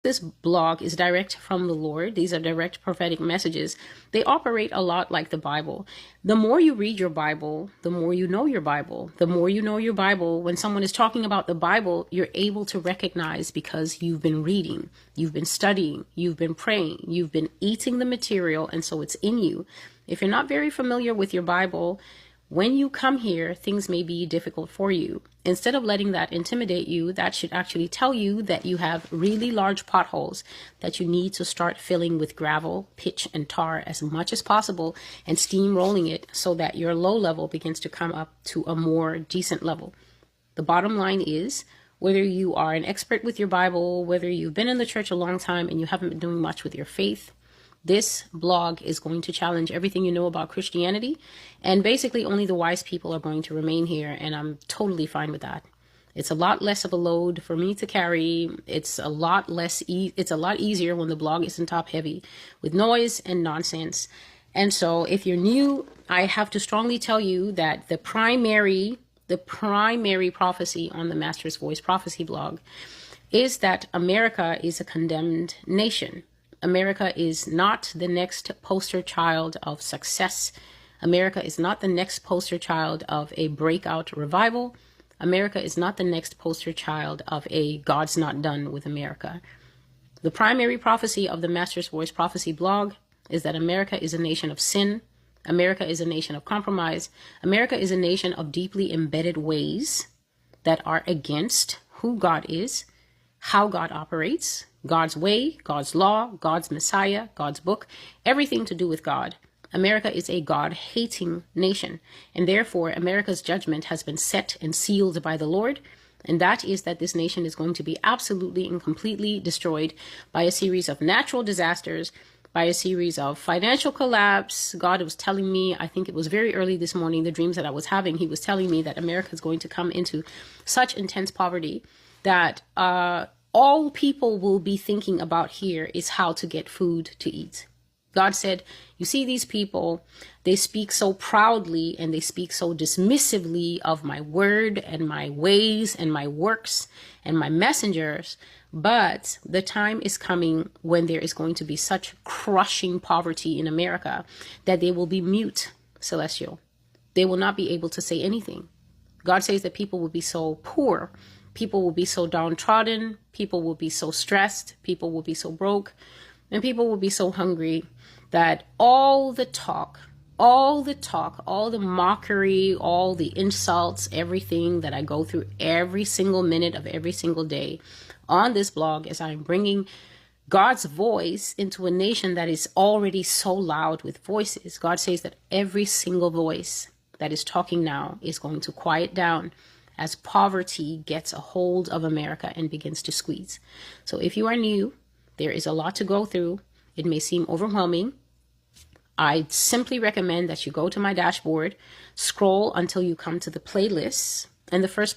this blog is direct from the Lord. These are direct prophetic messages. They operate a lot like the Bible. The more you read your Bible, the more you know your Bible. The more you know your Bible, when someone is talking about the Bible, you're able to recognize because you've been reading, you've been studying, you've been praying, you've been eating the material, and so it's in you. If you're not very familiar with your Bible, when you come here, things may be difficult for you. Instead of letting that intimidate you, that should actually tell you that you have really large potholes that you need to start filling with gravel, pitch, and tar as much as possible and steamrolling it so that your low level begins to come up to a more decent level. The bottom line is, whether you are an expert with your Bible, whether you've been in the church a long time and you haven't been doing much with your faith, this blog is going to challenge everything you know about Christianity, and basically only the wise people are going to remain here, and I'm totally fine with that. It's a lot less of a load for me to carry. It's a lot easier when the blog isn't top heavy with noise and nonsense. And so if you're new, I have to strongly tell you that the primary prophecy on the Master's Voice Prophecy blog is that America is a condemned nation. America is not the next poster child of success. America is not the next poster child of a breakout revival. America is not the next poster child of a God's not done with America. The primary prophecy of the Master's Voice Prophecy blog is that America is a nation of sin. America is a nation of compromise. America is a nation of deeply embedded ways that are against who God is, how God operates, God's way, God's law, God's Messiah, God's book, everything to do with God. America is a God-hating nation, and therefore America's judgment has been set and sealed by the Lord, and that is that this nation is going to be absolutely and completely destroyed by a series of natural disasters, by a series of financial collapse. God was telling me, I think it was very early this morning, the dreams that I was having, he was telling me that America is going to come into such intense poverty that all people will be thinking about here is how to get food to eat. God said, you see these people, they speak so proudly and they speak so dismissively of my word and my ways and my works and my messengers. But the time is coming when there is going to be such crushing poverty in America that they will be mute, Celestial. They will not be able to say anything. God says that people will be so poor. People will be so downtrodden, people will be so stressed, people will be so broke, and people will be so hungry that all the talk, all the mockery, all the insults, everything that I go through every single minute of every single day on this blog as I'm bringing God's voice into a nation that is already so loud with voices. God says that every single voice that is talking now is going to quiet down as poverty gets a hold of America and begins to squeeze. So if you are new, there is a lot to go through. It may seem overwhelming. I simply recommend that you go to my dashboard, scroll until you come to the playlists, and the first